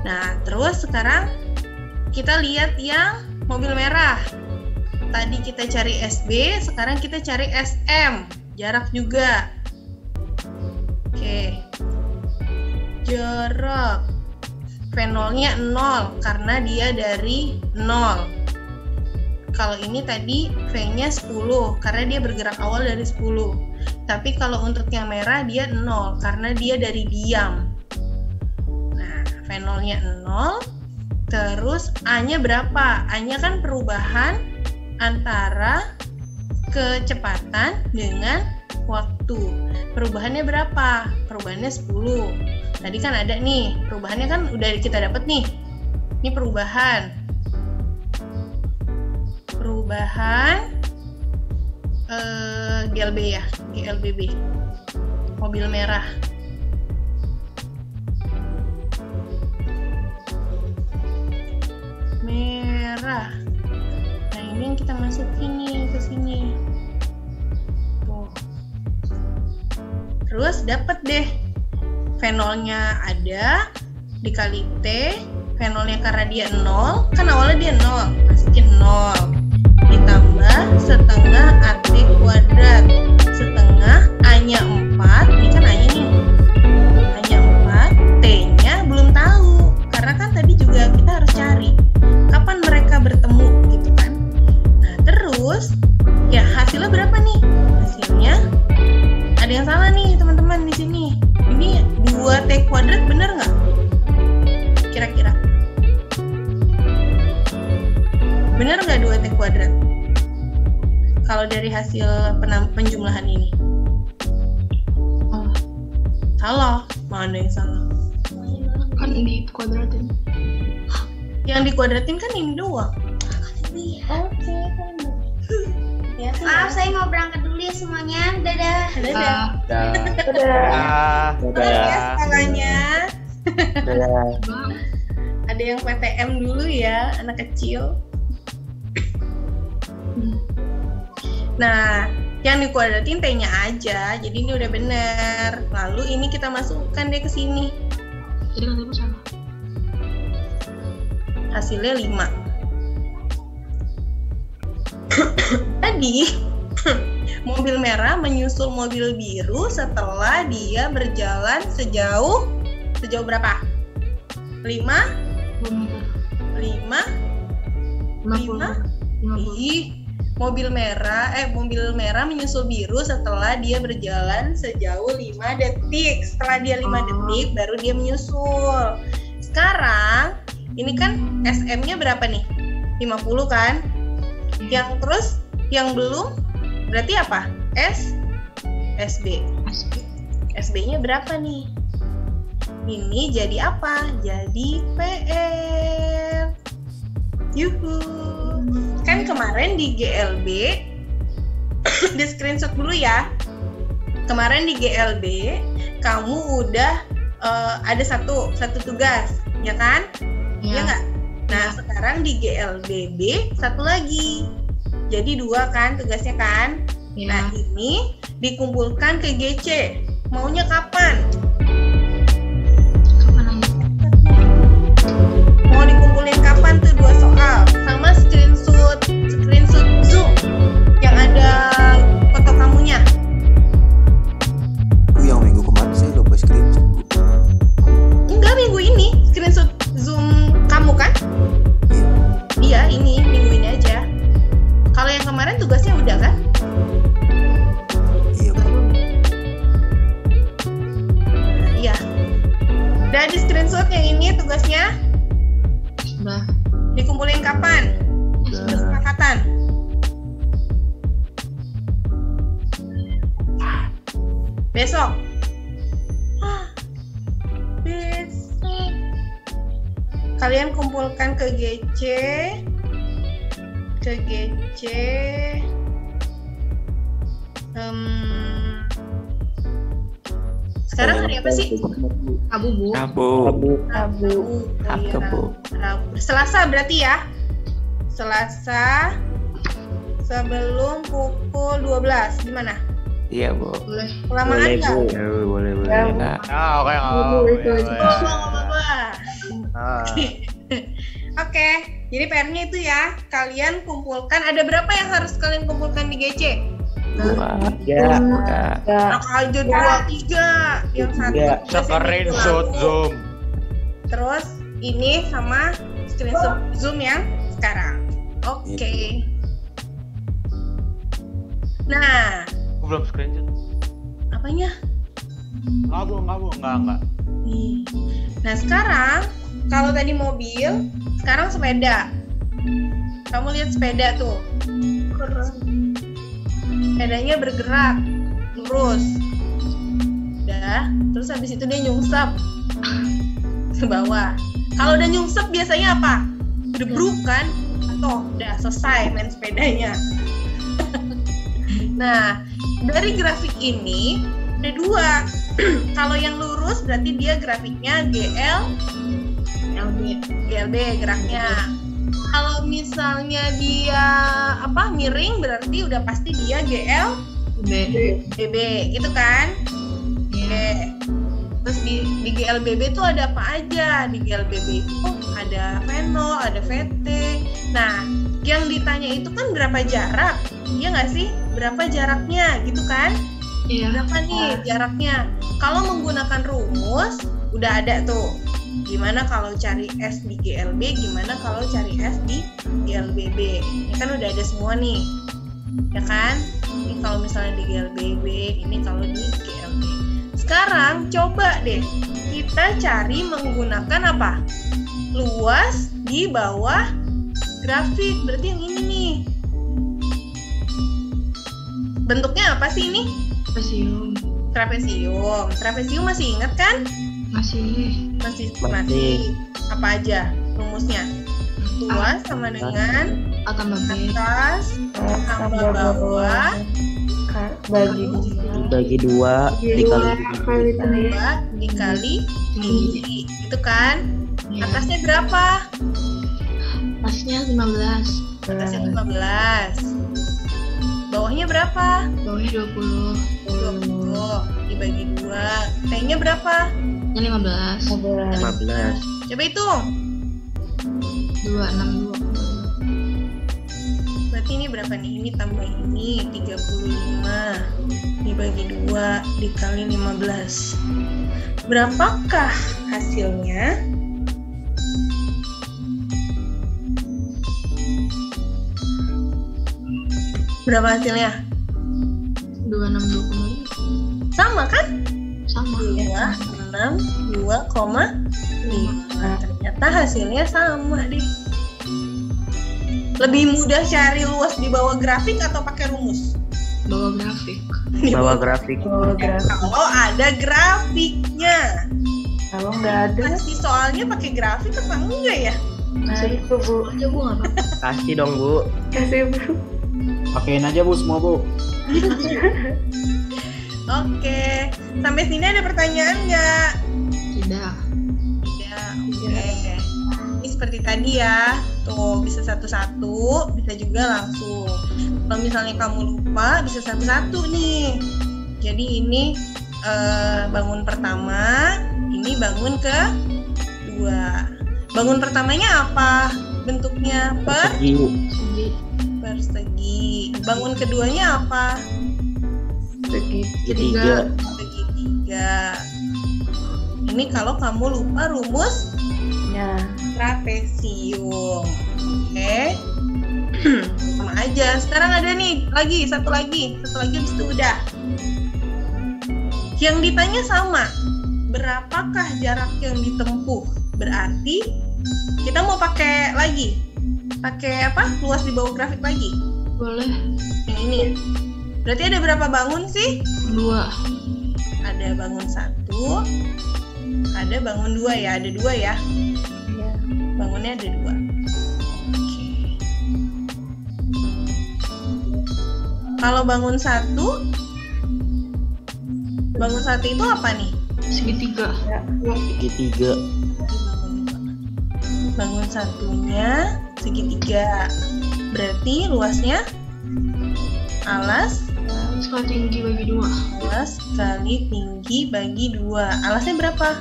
Nah, terus sekarang kita lihat yang mobil merah. Tadi kita cari SB, sekarang kita cari SM. Jarak juga. Oke. Jarak. V0-nya 0 karena dia dari 0. Kalau ini tadi V-nya 10 karena dia bergerak awal dari 10. Tapi kalau untuk yang merah dia 0 karena dia dari diam. Nah, V0-nya 0. Terus A-nya berapa? A-nya kan perubahan antara kecepatan dengan waktu. Perubahannya berapa? Perubahannya 10. Tadi kan ada nih, perubahannya kan udah kita dapat nih. Ini perubahan GLB ya, GLBB. Mobil merah. Merah. Nah, ini yang kita masukin nih ke sini. Tuh. Terus dapat deh. V0-nya ada dikali T. V0-nya karena dia 0, kan awalnya dia 0, masukin 0 ditambah setengah AT kuadrat setengah A-nya 4, ini kan A-nya nih, A-nya 4, T-nya belum tahu karena kan tadi juga kita harus cari kapan mereka bertemu gitu kan. Nah, terus ya hasilnya berapa nih? Hasilnya ada yang salah nih teman-teman di sini. Ini 2T kuadrat bener nggak? Kira-kira bener nggak 2T kuadrat? Kalau dari hasil penjumlahan ini. Oh, Salah. Mana yang salah? kan di kuadratin. Yang dikuadratin kan ini doang. Oke, ya, maaf saya mau berangkat dulu ya semuanya. Dadah. Dadah. Dadah. Terus ya skalanya. Dadah. Bang, Ada yang PTM dulu ya, anak kecil. Nah, yang dikuadratin T-nya aja, jadi ini udah bener. Lalu ini kita masukkan deh ke sini. jadi kan itu salah. Hasilnya 5. Tadi mobil merah menyusul mobil biru setelah dia berjalan sejauh berapa? 5? 5? 50. Ih, mobil merah menyusul biru setelah dia berjalan sejauh 5 detik. Setelah dia 5 detik baru dia menyusul. Sekarang ini kan SM-nya berapa nih? 50 kan? Yang terus yang belum berarti apa? SB. SB-nya berapa nih? Ini jadi apa? Jadi PR. Yuhu. Kan kemarin di GLB di screenshot dulu ya. Kemarin di GLB kamu udah ada satu tugas, ya kan? Iya nggak? Nah, sekarang di GLBB satu lagi. Jadi 2 kan tugasnya kan? Ya. Nah, ini dikumpulkan ke GC. Maunya kapan? Kapan aja? Mau dikumpulin kapan tuh 2 soal? Sama screenshot Zoom yang ada foto kamunya. Yang minggu kemarin saya lupa screenshot. Enggak, minggu ini screenshot Zoom kamu kan? Iya, screenshot yang ini tugasnya? Udah. Dikumpulin kapan? Kesepakatan. Besok. Besok. Kalian kumpulkan ke GC. Sekarang hari apa sih? Rabu, Bu. Rabu. Selasa berarti ya? Selasa sebelum pukul 12. Gimana? Iya, Bu. Boleh. Kelamaan nggak? Boleh. Enggak. Oke, Oke, jadi PR-nya itu ya, kalian kumpulkan, ada berapa yang harus kalian kumpulkan di GC? 2. Enak aja 2, 3. Yang satu Screenshot Zoom. Terus ini sama screenshot Zoom yang sekarang. Oke. Nah, Aku belum screenshot. apanya? Enggak. Nih. Nah, sekarang kalau tadi mobil, sekarang sepeda. Kamu lihat sepeda tuh. Sepedanya bergerak lurus. Udah, terus habis itu dia nyungsep ke bawah. Kalau udah nyungsep biasanya apa? Debruk kan? Atau udah selesai main sepedanya. Nah, dari grafik ini ada 2. Kalau yang lurus berarti dia grafiknya GLB geraknya. Kalau misalnya dia miring berarti udah pasti dia GLBB gitu kan? Iya. Terus di GLBB tuh ada apa aja? Di GLBB itu ada fenol, ada VT. Nah, yang ditanya itu kan berapa jarak? Iya nggak sih? Berapa jaraknya gitu kan? Iya. Berapa nih jaraknya? Kalau menggunakan rumus udah ada tuh. Gimana kalau cari S di GLB, gimana kalau cari S di GLBB. Ini kan udah ada semua nih. Ya kan? Ini kalau misalnya di GLBB, ini kalau di GLB. Sekarang coba deh kita cari menggunakan apa? Luas di bawah grafik. Berarti yang ini nih. Bentuknya apa sih ini? Trapesium. Trapesium masih ingat kan? Masih. Apa aja rumusnya? Luas sama dengan A tambah B. atas tambah bawah Bagi 2 dikali tinggi. Itu kan? Iya. Atasnya berapa? Atasnya 15. Atasnya 15. Bawahnya berapa? Bawahnya 20. 20 dibagi 2. T-nya berapa? Yang 15. 15. Coba hitung. 262. Berarti ini berapa nih? Ini tambah ini 35 dibagi 2 dikali 15. Berapakah hasilnya? Berapa hasilnya? 26,5. Sama kan? Sama. 262,5. Ternyata hasilnya sama deh. Lebih mudah cari luas di bawah grafik atau pakai rumus? Bawah grafik. Bawah grafik. Kalau ada grafiknya. Kalau nggak ada, Kasih soalnya pakai grafik apa enggak ya? nah itu Bu. Aja Bu nggak apa-apa. Kasih dong, Bu. Kasih Bu. Pakein aja Bu semua Bu. Oke, sampai sini ada pertanyaan nggak? Tidak. Tidak. Oke. Ini seperti tadi ya. Tuh bisa satu-satu, bisa juga langsung. Kalau misalnya kamu lupa, bisa satu-satu nih. Jadi ini bangun pertama, ini bangun kedua. Bangun pertamanya apa? Bentuknya Segi. persegi. Bangun keduanya apa? Segitiga. Segitiga. Ini kalau kamu lupa rumusnya trapesium. Oke. Sama aja. Sekarang ada nih satu lagi habis itu udah. Yang ditanya sama. berapakah jarak yang ditempuh? Berarti kita mau pakai lagi. Pakai apa? Luas di bawah grafik lagi. Boleh. Yang ini ya. Berarti ada berapa bangun sih? 2. Ada bangun 1. Ada bangun 2 ya. Ada 2 ya. Iya. Bangunnya ada 2. Oke. Kalau bangun 1 itu apa nih? Segitiga. Segitiga. Bangun satunya segitiga. Berarti luasnya alas Sekali tinggi bagi 2. alas kali tinggi bagi 2. Alasnya berapa?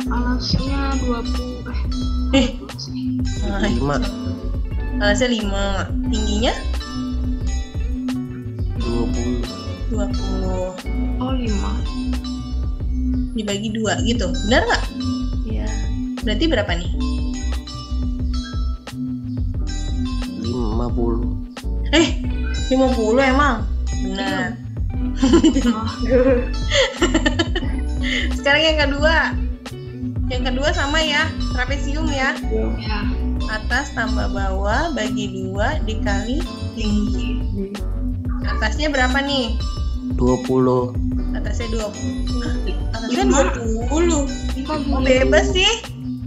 Alasnya 20. Nah, 5. alasnya 5. Tingginya 20. 20. Oh, 5. Dibagi 2 gitu. Benar nggak? Iya. Berarti berapa nih? 50. 50 emang? Benar. Sekarang yang kedua. Yang kedua sama ya, trapesium ya. Ya. Atas tambah bawah bagi 2 dikali tinggi. Atasnya berapa nih? 20. Atasnya 20. Atasnya 20. Oh, bebas sih.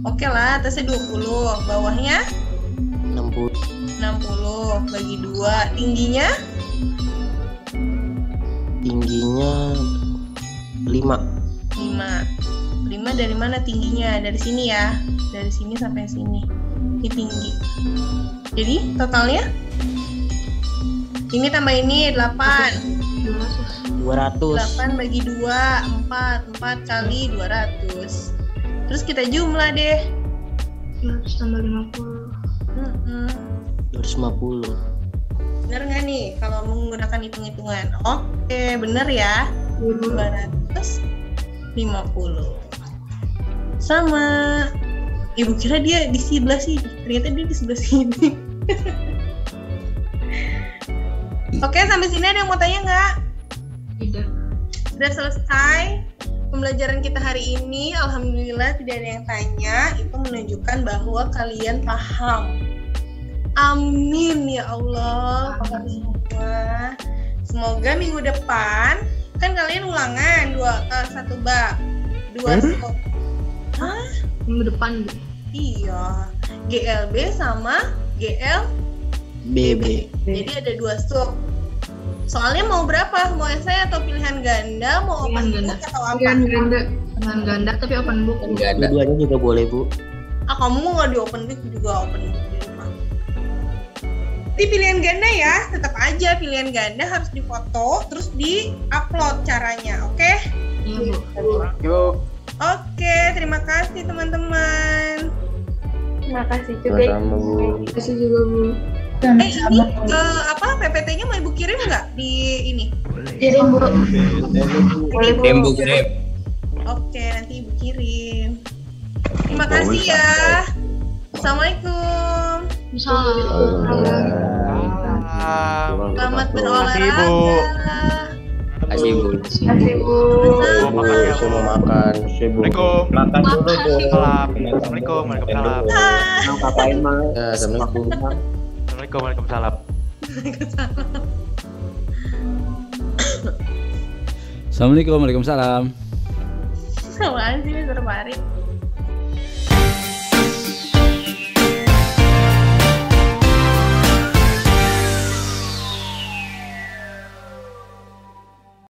Oke lah, atasnya 20. Bawahnya 60. 60 bagi 2. Tingginya Tingginya 5. 5 dari mana tingginya? Dari sini ya. Dari sini sampai sini. Ini tinggi. Jadi totalnya ini tambah ini 8. 200. 8 bagi 2, 4 kali 200. Terus kita jumlah deh. 200 tambah 50. 250. Bener nggak nih kalau menggunakan hitung-hitungan? Oke, bener ya. 250. Sama. Ibu kira dia di sebelah sini. Ternyata dia di sebelah sini. Oke, sampai sini ada yang mau tanya nggak? Tidak. Sudah selesai pembelajaran kita hari ini. Alhamdulillah tidak ada yang tanya. Itu menunjukkan bahwa kalian paham. Amin ya Allah. Semua. Semoga minggu depan kan kalian ulangan 1 bab 2 sub. Hah? Minggu depan. Iya. GLB sama GLBB. Jadi ada 2 sub. Soalnya mau berapa? Mau esai atau pilihan ganda? Mau open book atau apa? Pilihan ganda tapi open book. Dua-duanya juga boleh, Bu. Kamu mau nggak di open book juga open book di rumah. Di pilihan ganda ya, tetap aja pilihan ganda harus difoto terus di-upload caranya, oke? Iya, Bu. Yuk. Oke, terima kasih teman-teman. Terima kasih juga. Sama-sama, Bu. Terima kasih juga, Bu. Ini PPT-nya mau Ibu kirim nggak di ini? Kirim, Bu. Kirim. Oke, nanti Ibu kirim. Terima kasih ya. Assalamualaikum. Selamat berolahraga. Kasih, Bu. Kasih, Bu. Saya mau makan. Assalamualaikum. Makan dulu, Bu. Assalamualaikum. Waalaikumsalam. Ngapain, Mang? Ya, Assalamualaikum. Assalamualaikum. Waalaikumsalam. Assalamualaikum, waalaikumsalam. Apaan sih, Mr. Farid?